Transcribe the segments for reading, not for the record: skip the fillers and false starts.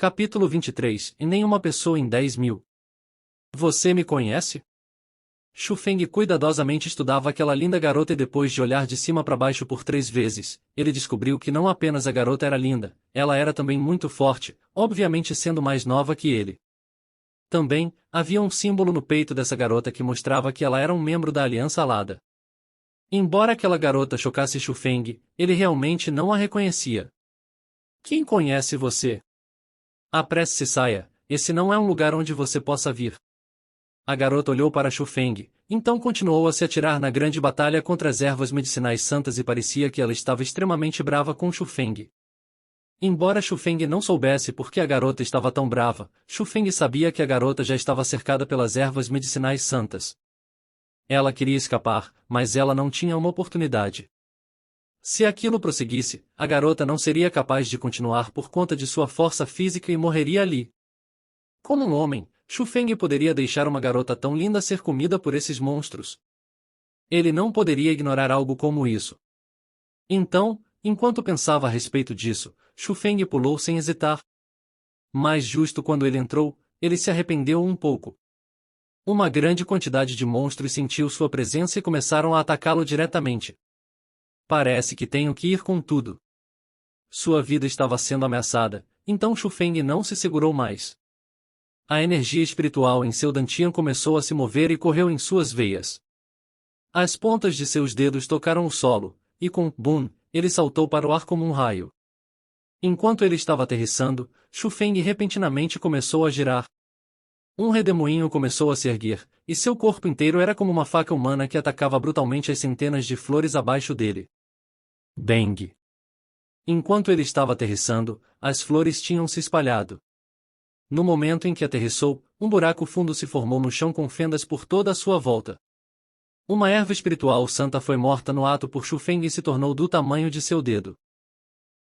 Capítulo 23. E nenhuma pessoa em 10.000. Você me conhece? Shu Feng cuidadosamente estudava aquela linda garota e depois de olhar de cima para baixo por 3 vezes, ele descobriu que não apenas a garota era linda, ela era também muito forte, obviamente sendo mais nova que ele. Também, havia um símbolo no peito dessa garota que mostrava que ela era um membro da Aliança Alada. Embora aquela garota chocasse Shu Feng, ele realmente não a reconhecia. Quem conhece você? Apresse-se e saia, esse não é um lugar onde você possa vir. A garota olhou para Shu Feng, então continuou a se atirar na grande batalha contra as ervas medicinais santas e parecia que ela estava extremamente brava com Shu Feng. Embora Shu Feng não soubesse por que a garota estava tão brava, Shu Feng sabia que a garota já estava cercada pelas ervas medicinais santas. Ela queria escapar, mas ela não tinha uma oportunidade. Se aquilo prosseguisse, a garota não seria capaz de continuar por conta de sua força física e morreria ali. Como um homem, Shu Feng poderia deixar uma garota tão linda ser comida por esses monstros? Ele não poderia ignorar algo como isso. Então, enquanto pensava a respeito disso, Shu Feng pulou sem hesitar. Mas justo quando ele entrou, ele se arrependeu um pouco. Uma grande quantidade de monstros sentiu sua presença e começaram a atacá-lo diretamente. Parece que tenho que ir com tudo. Sua vida estava sendo ameaçada, então Shu Feng não se segurou mais. A energia espiritual em seu dantian começou a se mover e correu em suas veias. As pontas de seus dedos tocaram o solo, e com "bum", ele saltou para o ar como um raio. Enquanto ele estava aterrissando, Shu Feng repentinamente começou a girar. Um redemoinho começou a se erguer, e seu corpo inteiro era como uma faca humana que atacava brutalmente as centenas de flores abaixo dele. Bang! Enquanto ele estava aterrissando, as flores tinham se espalhado. No momento em que aterrissou, um buraco fundo se formou no chão com fendas por toda a sua volta. Uma erva espiritual santa foi morta no ato por Shu Feng e se tornou do tamanho de seu dedo.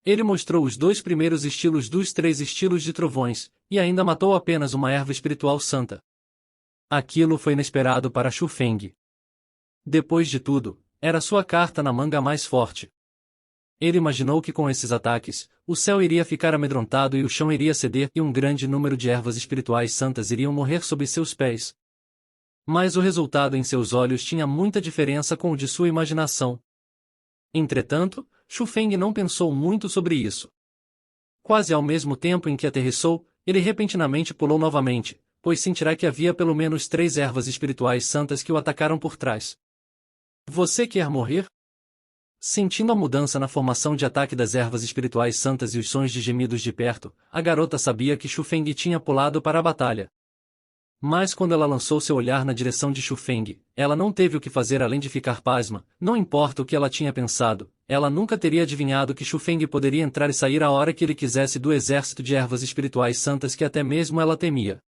Ele mostrou os 2 primeiros estilos dos 3 estilos de trovões, e ainda matou apenas uma erva espiritual santa. Aquilo foi inesperado para Shu Feng. Depois de tudo, era sua carta na manga mais forte. Ele imaginou que com esses ataques, o céu iria ficar amedrontado e o chão iria ceder e um grande número de ervas espirituais santas iriam morrer sob seus pés. Mas o resultado em seus olhos tinha muita diferença com o de sua imaginação. Entretanto, Shu Feng não pensou muito sobre isso. Quase ao mesmo tempo em que aterrissou, ele repentinamente pulou novamente, pois sentirá que havia pelo menos 3 ervas espirituais santas que o atacaram por trás. Você quer morrer? Sentindo a mudança na formação de ataque das ervas espirituais santas e os sons de gemidos de perto, a garota sabia que Shu Feng tinha pulado para a batalha. Mas quando ela lançou seu olhar na direção de Shu Feng, ela não teve o que fazer além de ficar pasma. Não importa o que ela tinha pensado, ela nunca teria adivinhado que Shu Feng poderia entrar e sair a hora que ele quisesse do exército de ervas espirituais santas que até mesmo ela temia.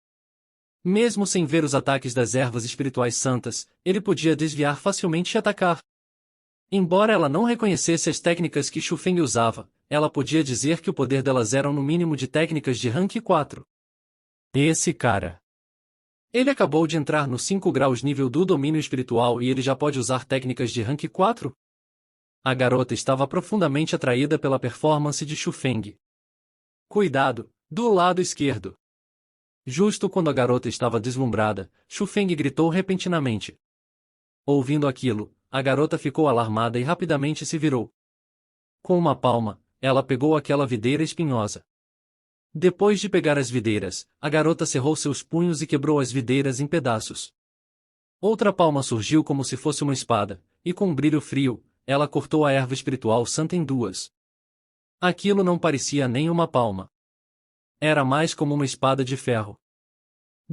Mesmo sem ver os ataques das ervas espirituais santas, ele podia desviar facilmente e atacar. Embora ela não reconhecesse as técnicas que Shu Feng usava, ela podia dizer que o poder delas eram no mínimo de técnicas de rank 4. Esse cara. Ele acabou de entrar no 5 graus nível do domínio espiritual e ele já pode usar técnicas de rank 4? A garota estava profundamente atraída pela performance de Shu Feng. Cuidado, do lado esquerdo. Justo quando a garota estava deslumbrada, Shu Feng gritou repentinamente. Ouvindo aquilo, a garota ficou alarmada e rapidamente se virou. Com uma palma, ela pegou aquela videira espinhosa. Depois de pegar as videiras, a garota cerrou seus punhos e quebrou as videiras em pedaços. Outra palma surgiu como se fosse uma espada, e com um brilho frio, ela cortou a erva espiritual santa em 2. Aquilo não parecia nem uma palma. Era mais como uma espada de ferro.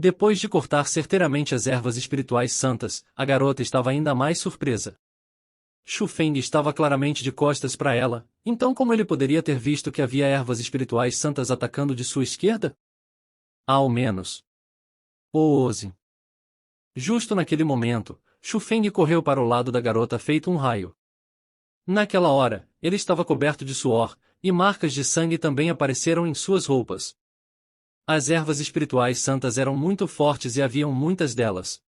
Depois de cortar certeiramente as ervas espirituais santas, a garota estava ainda mais surpresa. Shu Feng estava claramente de costas para ela, então como ele poderia ter visto que havia ervas espirituais santas atacando de sua esquerda? Ao menos. Ouse. Justo naquele momento, Shu Feng correu para o lado da garota feito um raio. Naquela hora, ele estava coberto de suor, e marcas de sangue também apareceram em suas roupas. As ervas espirituais santas eram muito fortes e haviam muitas delas.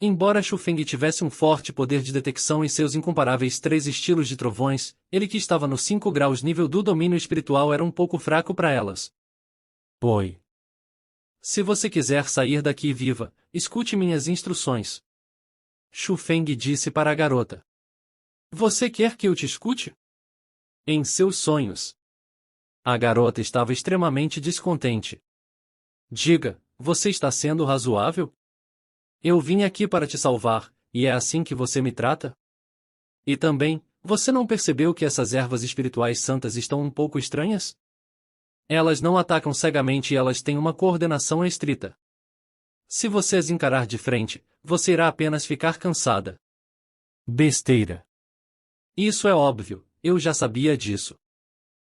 Embora Shu Feng tivesse um forte poder de detecção em seus incomparáveis 3 estilos de trovões, ele que estava no 5 graus nível do domínio espiritual era um pouco fraco para elas. Oi. Se você quiser sair daqui viva, escute minhas instruções. Shu Feng disse para a garota. Você quer que eu te escute? Em seus sonhos. A garota estava extremamente descontente. Diga, você está sendo razoável? Eu vim aqui para te salvar, e é assim que você me trata? E também, você não percebeu que essas ervas espirituais santas estão um pouco estranhas? Elas não atacam cegamente e elas têm uma coordenação estrita. Se você as encarar de frente, você irá apenas ficar cansada. Besteira. Isso é óbvio, eu já sabia disso.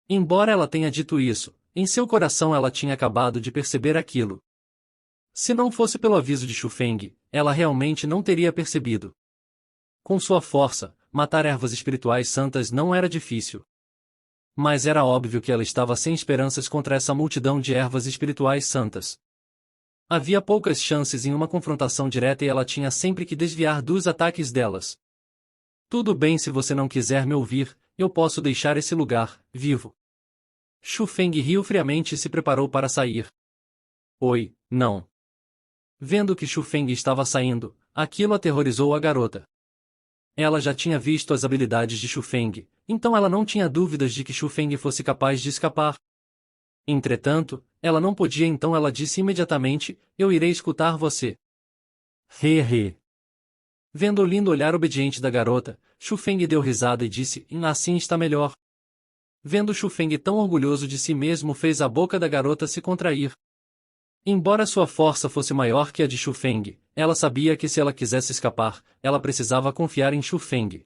Embora ela tenha dito isso, em seu coração ela tinha acabado de perceber aquilo. Se não fosse pelo aviso de Shu Feng, ela realmente não teria percebido. Com sua força, matar ervas espirituais santas não era difícil. Mas era óbvio que ela estava sem esperanças contra essa multidão de ervas espirituais santas. Havia poucas chances em uma confrontação direta e ela tinha sempre que desviar dos ataques delas. Tudo bem, se você não quiser me ouvir, eu posso deixar esse lugar, vivo. Shu Feng riu friamente e se preparou para sair. Oi, não. Vendo que Shu Feng estava saindo, aquilo aterrorizou a garota. Ela já tinha visto as habilidades de Shu Feng, então ela não tinha dúvidas de que Shu Feng fosse capaz de escapar. Entretanto, ela não podia, então ela disse imediatamente, eu irei escutar você. He. Vendo o lindo olhar obediente da garota, Shu Feng deu risada e disse, assim está melhor. Vendo Shu Feng tão orgulhoso de si mesmo, fez a boca da garota se contrair. Embora sua força fosse maior que a de Shu Feng, ela sabia que se ela quisesse escapar, ela precisava confiar em Shu Feng.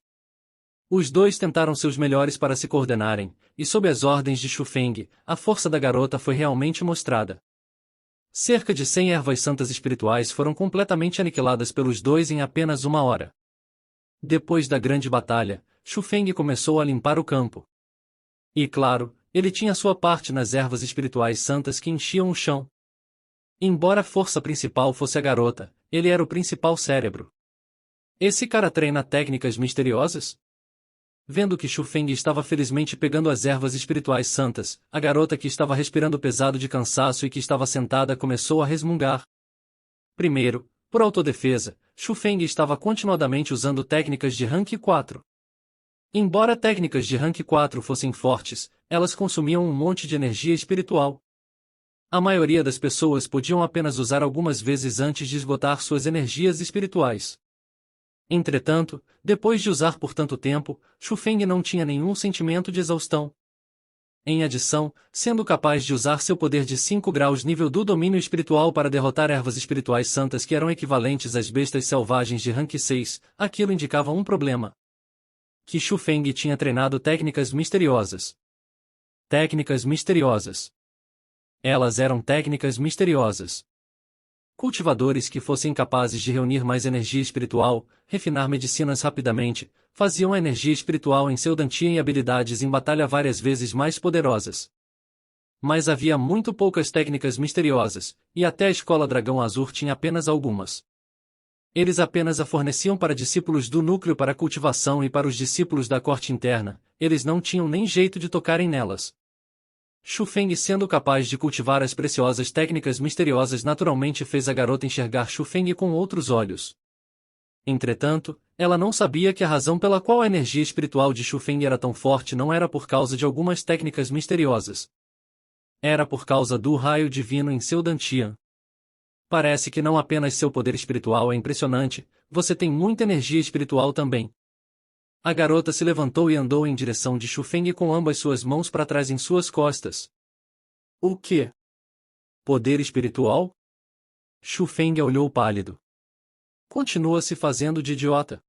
Os dois tentaram seus melhores para se coordenarem, e sob as ordens de Shu Feng, a força da garota foi realmente mostrada. Cerca de 100 ervas santas espirituais foram completamente aniquiladas pelos dois em apenas uma hora. Depois da grande batalha, Shu Feng começou a limpar o campo. E claro, ele tinha sua parte nas ervas espirituais santas que enchiam o chão. Embora a força principal fosse a garota, ele era o principal cérebro. Esse cara treina técnicas misteriosas? Vendo que Shu Feng estava felizmente pegando as ervas espirituais santas, a garota, que estava respirando pesado de cansaço e que estava sentada, começou a resmungar. Primeiro, por autodefesa, Shu Feng estava continuadamente usando técnicas de rank 4. Embora técnicas de rank 4 fossem fortes, elas consumiam um monte de energia espiritual. A maioria das pessoas podiam apenas usar algumas vezes antes de esgotar suas energias espirituais. Entretanto, depois de usar por tanto tempo, Shu Feng não tinha nenhum sentimento de exaustão. Em adição, sendo capaz de usar seu poder de 5 graus nível do domínio espiritual para derrotar ervas espirituais santas que eram equivalentes às bestas selvagens de rank 6, aquilo indicava um problema. Que Shu Feng tinha treinado técnicas misteriosas. Técnicas misteriosas. Elas eram técnicas misteriosas. Cultivadores que fossem capazes de reunir mais energia espiritual, refinar medicinas rapidamente, faziam a energia espiritual em seu Dantian e habilidades em batalha várias vezes mais poderosas. Mas havia muito poucas técnicas misteriosas, e até a Escola Dragão Azur tinha apenas algumas. Eles apenas a forneciam para discípulos do núcleo para cultivação e para os discípulos da corte interna, eles não tinham nem jeito de tocarem nelas. Shu Feng, sendo capaz de cultivar as preciosas técnicas misteriosas, naturalmente fez a garota enxergar Shu Feng com outros olhos. Entretanto, ela não sabia que a razão pela qual a energia espiritual de Shu Feng era tão forte não era por causa de algumas técnicas misteriosas. Era por causa do raio divino em seu Dantian. Parece que não apenas seu poder espiritual é impressionante, você tem muita energia espiritual também. A garota se levantou e andou em direção de Shu Feng com ambas suas mãos para trás em suas costas. O quê? Poder espiritual? Shu Feng olhou pálido. Continua se fazendo de idiota.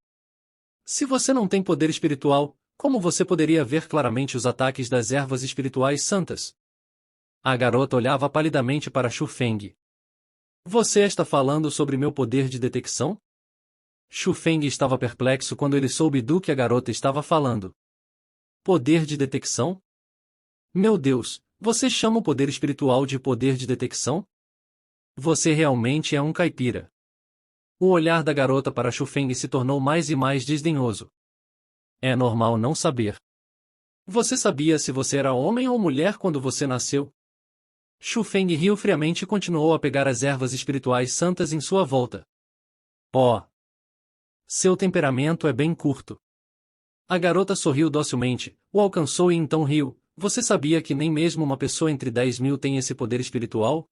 Se você não tem poder espiritual, como você poderia ver claramente os ataques das ervas espirituais santas? A garota olhava palidamente para Shu Feng. Você está falando sobre meu poder de detecção? Shu Feng estava perplexo quando ele soube do que a garota estava falando. Poder de detecção? Meu Deus, você chama o poder espiritual de poder de detecção? Você realmente é um caipira. O olhar da garota para Shu Feng se tornou mais e mais desdenhoso. É normal não saber. Você sabia se você era homem ou mulher quando você nasceu? Shu Feng riu friamente e continuou a pegar as ervas espirituais santas em sua volta. Oh! Seu temperamento é bem curto. A garota sorriu docilmente, o alcançou e então riu. Você sabia que nem mesmo uma pessoa entre 10.000 tem esse poder espiritual?